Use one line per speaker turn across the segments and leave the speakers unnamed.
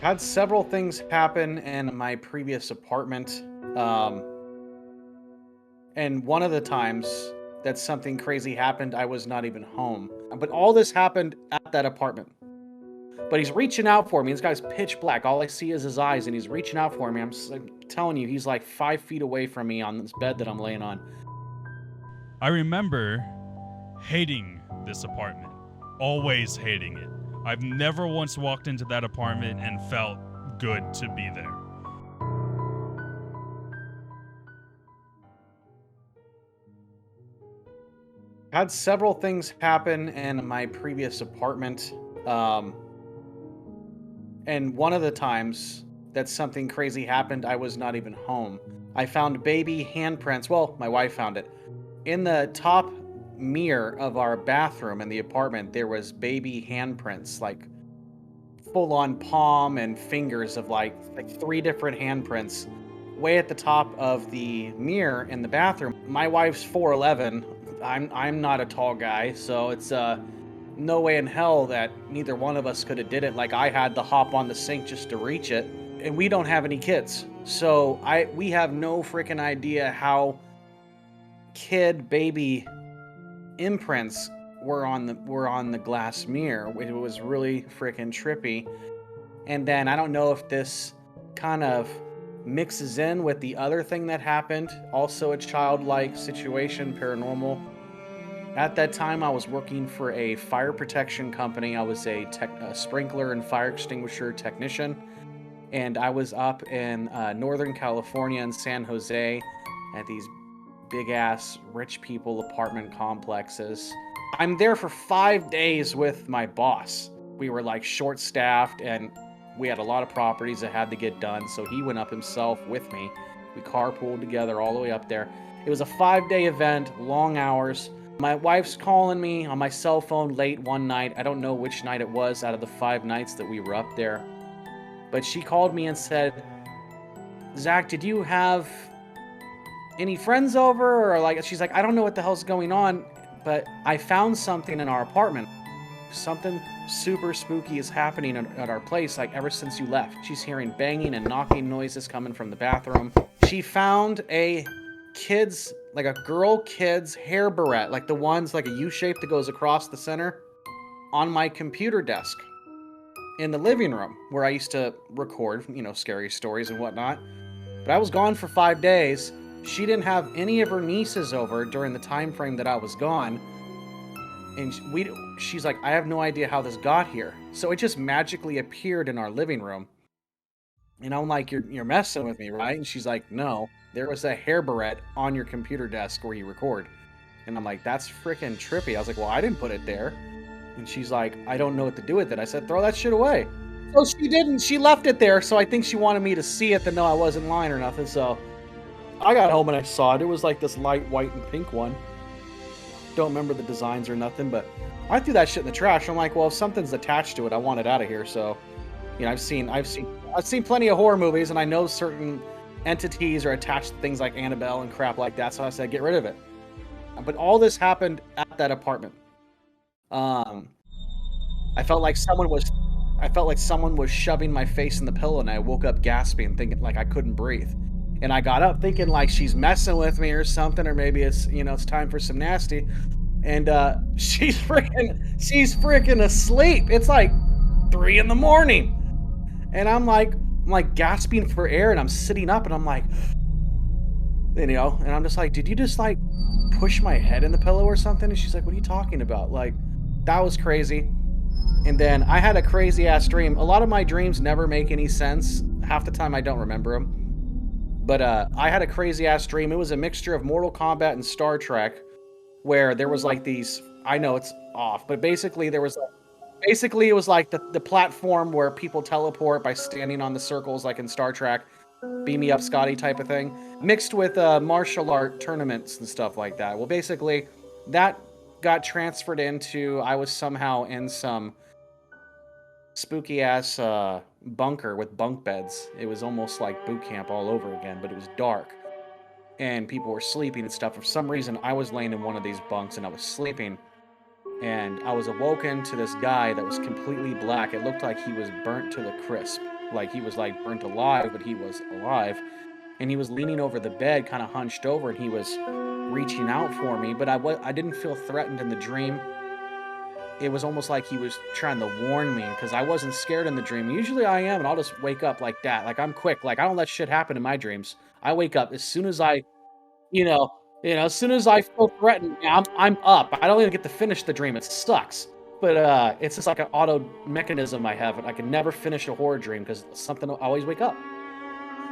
Had several things happen in my previous apartment. Um, and one of the times that something crazy happened, I was not even home. But all this happened at that apartment. But he's reaching out for me. This guy's pitch black. All I see is his eyes, and he's reaching out for me. I'm telling you, he's like 5 feet away from me on this bed that I'm laying on.
I remember hating this apartment, always hating it. I've never once walked into that apartment and felt good to be there.
Had several things happen in my previous apartment. Um, and one of the times that something crazy happened, I was not even home. I found baby handprints. Well, my wife found it. In the top mirror of our bathroom in the apartment, there was baby handprints, like full on palm and fingers of like three different handprints way at the top of the mirror in the bathroom. My wife's 4'11". I'm not a tall guy, so it's no way in hell that neither one of us could have did it. Like I had to hop on the sink just to reach it, and we don't have any kids. So we have no freaking idea how baby imprints were on the glass mirror. It was really freaking trippy. And then I don't know if this kind of mixes in with the other thing that happened, also a childlike situation, paranormal. At that time, I was working for a fire protection company. I was a sprinkler and fire extinguisher technician, and I was up in Northern California in San Jose at these big ass rich people apartment complexes. I'm there for 5 days with my boss. We were like short staffed and we had a lot of properties that had to get done, so he went up himself with me. We carpooled together all the way up there. It was a 5-day event, long hours. My wife's calling me on my cell phone late one night. I don't know which night it was out of the 5 nights that we were up there. But she called me and said, "Zach, did you have any friends over?" Or like, she's like, "I don't know what the hell's going on, but I found something in our apartment. Something super spooky is happening at our place, like ever since you left." She's hearing banging and knocking noises coming from the bathroom. She found like a girl kid's hair barrette, like the ones like a U shape that goes across the center, on my computer desk in the living room where I used to record, scary stories and whatnot. But I was gone for 5 days. She didn't have any of her nieces over during the time frame that I was gone. And she's like, "I have no idea how this got here." So it just magically appeared in our living room. And I'm like, "You're messing with me, right?" And she's like, "No, there was a hair barrette on your computer desk where you record." And I'm like, "That's freaking trippy." I was like, "Well, I didn't put it there." And she's like, "I don't know what to do with it." I said, "Throw that shit away." So she didn't. She left it there. So I think she wanted me to see it to know I wasn't lying or nothing. So I got home and I saw it. It was like this light white and pink one. Don't remember the designs or nothing, but I threw that shit in the trash. I'm like, well, if something's attached to it, I want it out of here. So, I've seen plenty of horror movies, and I know certain entities are attached to things like Annabelle and crap like that. So I said, get rid of it. But all this happened at that apartment. Um, I felt like someone was shoving my face in the pillow, and I woke up gasping, thinking like I couldn't breathe. And I got up thinking like she's messing with me or something, or maybe it's it's time for some nasty. And she's freaking asleep. It's like 3 a.m. And I'm like gasping for air, and I'm sitting up, and I'm like, and I'm just like, "Did you just like push my head in the pillow or something?" And she's like, "What are you talking about?" Like, that was crazy. And then I had a crazy ass dream. A lot of my dreams never make any sense. Half the time I don't remember them. But I had a crazy ass dream. It was a mixture of Mortal Kombat and Star Trek, where there was like these. I know it's off, but basically it was like the platform where people teleport by standing on the circles, like in Star Trek, beam me up, Scotty type of thing, mixed with martial art tournaments and stuff like that. Well, basically, that got transferred into. I was somehow in some spooky ass bunker with bunk beds. It was almost like boot camp all over again, but it was dark and people were sleeping and stuff. For some reason, I was laying in one of these bunks and I was sleeping, and I was awoken to this guy that was completely black. It looked like he was burnt to the crisp. like he was like burnt alive, but he was alive. And he was leaning over the bed, kind of hunched over, and he was reaching out for me. But I didn't feel threatened in the dream. It was almost like he was trying to warn me because I wasn't scared in the dream. Usually I am, and I'll just wake up like that. Like I'm quick. Like I don't let shit happen in my dreams. I wake up as soon as I, you know, as soon as I feel threatened, I'm up. I don't even get to finish the dream. It sucks. But it's just like an auto mechanism I have. I can never finish a horror dream because something I always wake up.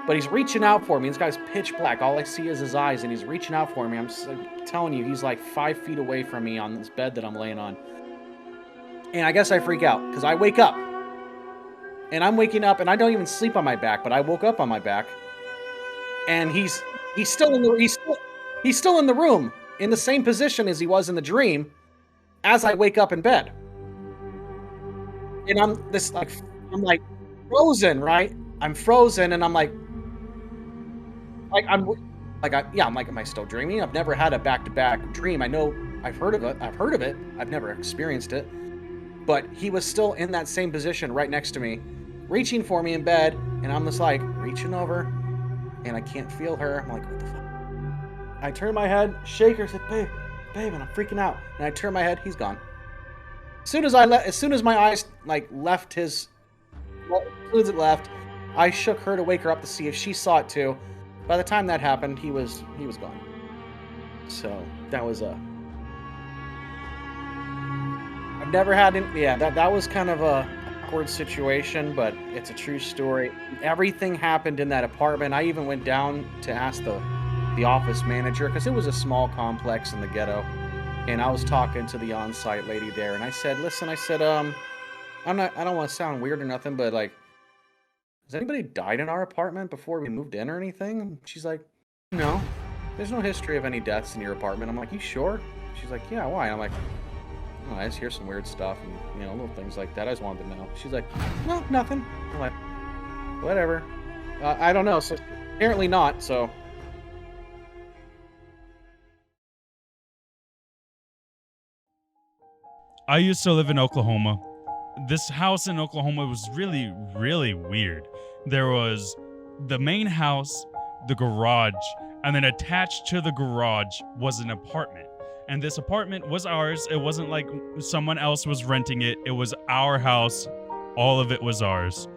But he's reaching out for me. This guy's pitch black. All I see is his eyes, and he's reaching out for me. I'm telling you, he's like 5 feet away from me on this bed that I'm laying on. And I guess I freak out because I wake up. And I'm waking up, and I don't even sleep on my back, but I woke up on my back. And he's still in the room in the same position as he was in the dream as I wake up in bed. And I'm like frozen, right? I'm frozen, and I'm like am I still dreaming? I've never had a back-to-back dream. I know I've heard of it. I've never experienced it. But he was still in that same position right next to me, reaching for me in bed, and I'm just like reaching over, and I can't feel her. I'm like, what the fuck? I turn my head, shake her, said, babe, and I'm freaking out. And I turn my head, he's gone. As soon as my eyes like left his, well, as soon as it left, I shook her to wake her up to see if she saw it too. By the time that happened, he was gone. So that was I've never had that was kind of a awkward situation, but it's a true story. Everything happened in that apartment. I even went down to ask the office manager because it was a small complex in the ghetto, and I was talking to the on-site lady there, and I said, listen, I don't want to sound weird or nothing, but like, has anybody died in our apartment before we moved in or anything? She's like, no, there's no history of any deaths in your apartment. I'm like, you sure? She's like, yeah, why? I'm like, oh, I just hear some weird stuff and, little things like that. I just wanted to know. She's like, no, nothing. I'm like, whatever. I don't know. So apparently not, so.
I used to live in Oklahoma. This house in Oklahoma was really, really weird. There was the main house, the garage, and then attached to the garage was an apartment. And this apartment was ours. It wasn't like someone else was renting it. It was our house. All of it was ours.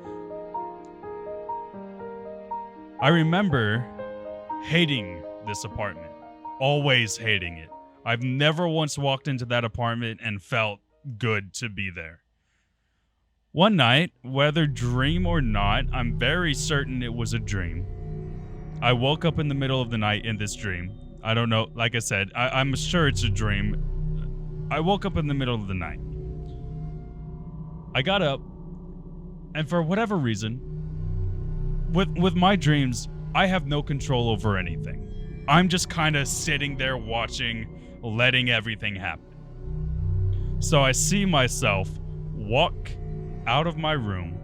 I remember hating this apartment. Always hating it. I've never once walked into that apartment and felt good to be there. One night, whether dream or not, I'm very certain it was a dream. I woke up in the middle of the night in this dream. I don't know, like I said, I'm sure it's a dream. I woke up in the middle of the night. I got up, and for whatever reason, with my dreams, I have no control over anything. I'm just kind of sitting there watching, letting everything happen. So I see myself walk out of my room,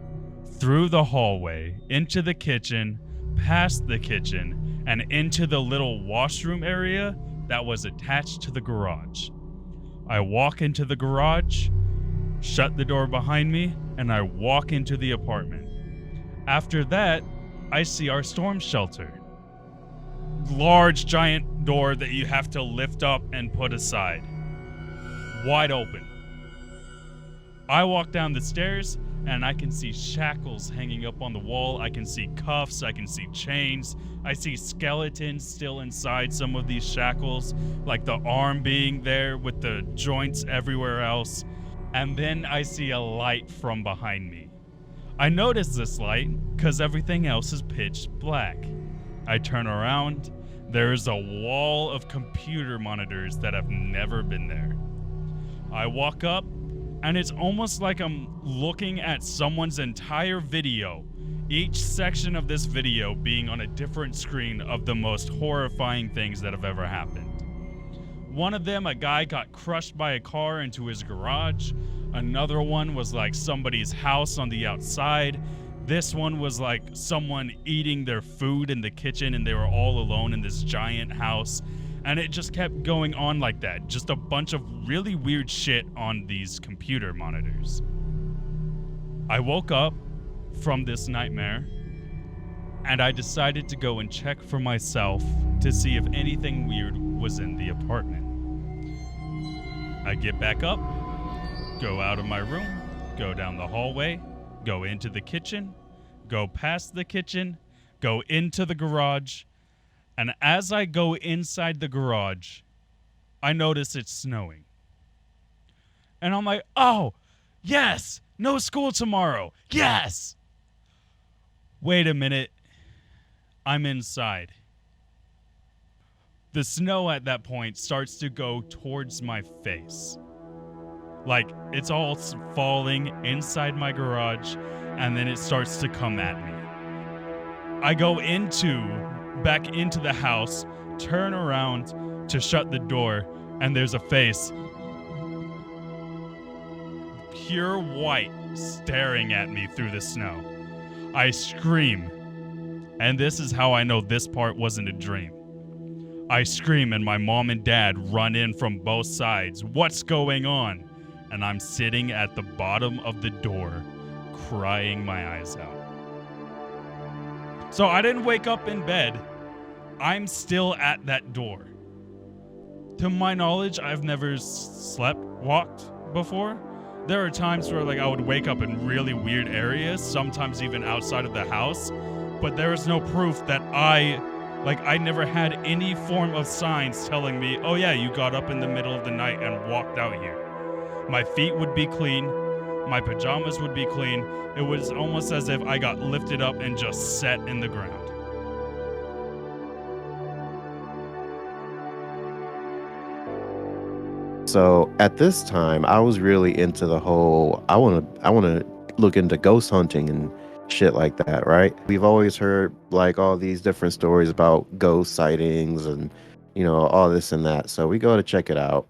through the hallway, into the kitchen, past the kitchen, and into the little washroom area that was attached to the garage. I walk into the garage, shut the door behind me, and I walk into the apartment. After that, I see our storm shelter. Large, giant door that you have to lift up and put aside. Wide open. I walk down the stairs, and I can see shackles hanging up on the wall. I can see cuffs. I can see chains. I see skeletons still inside some of these shackles, like the arm being there with the joints everywhere else. And then I see a light from behind me. I notice this light because everything else is pitch black. I turn around. There's a wall of computer monitors that have never been there. I walk up, and it's almost like I'm looking at someone's entire video, each section of this video being on a different screen of the most horrifying things that have ever happened. One of them, a guy got crushed by a car into his garage. Another one was like somebody's house on the outside. This one was like someone eating their food in the kitchen, and they were all alone in this giant house. And it just kept going on like that. Just a bunch of really weird shit on these computer monitors. I woke up from this nightmare, and I decided to go and check for myself to see if anything weird was in the apartment. I get back up, go out of my room, go down the hallway, go into the kitchen, go past the kitchen, go into the garage, and as I go inside the garage, I notice it's snowing. And I'm like, oh, yes, no school tomorrow, yes! Wait a minute, I'm inside. The snow at that point starts to go towards my face. Like, it's all falling inside my garage, and then it starts to come at me. I go back into the house, turn around to shut the door, and there's a face, pure white, staring at me through the snow. I scream, and this is how I know this part wasn't a dream. I scream, and my mom and dad run in from both sides. What's going on? And I'm sitting at the bottom of the door, crying my eyes out. So I didn't wake up in bed. I'm still at that door. To my knowledge, I've never walked before. There are times where I would wake up in really weird areas, sometimes even outside of the house, but there is no proof that I never had any form of signs telling me, oh yeah, you got up in the middle of the night and walked out here. My feet would be clean. My pajamas would be clean. It was almost as if I got lifted up and just set in the ground.
So at this time, I was really into the whole, I want to look into ghost hunting and shit like that, right? We've always heard all these different stories about ghost sightings and, all this and that. So we go to check it out.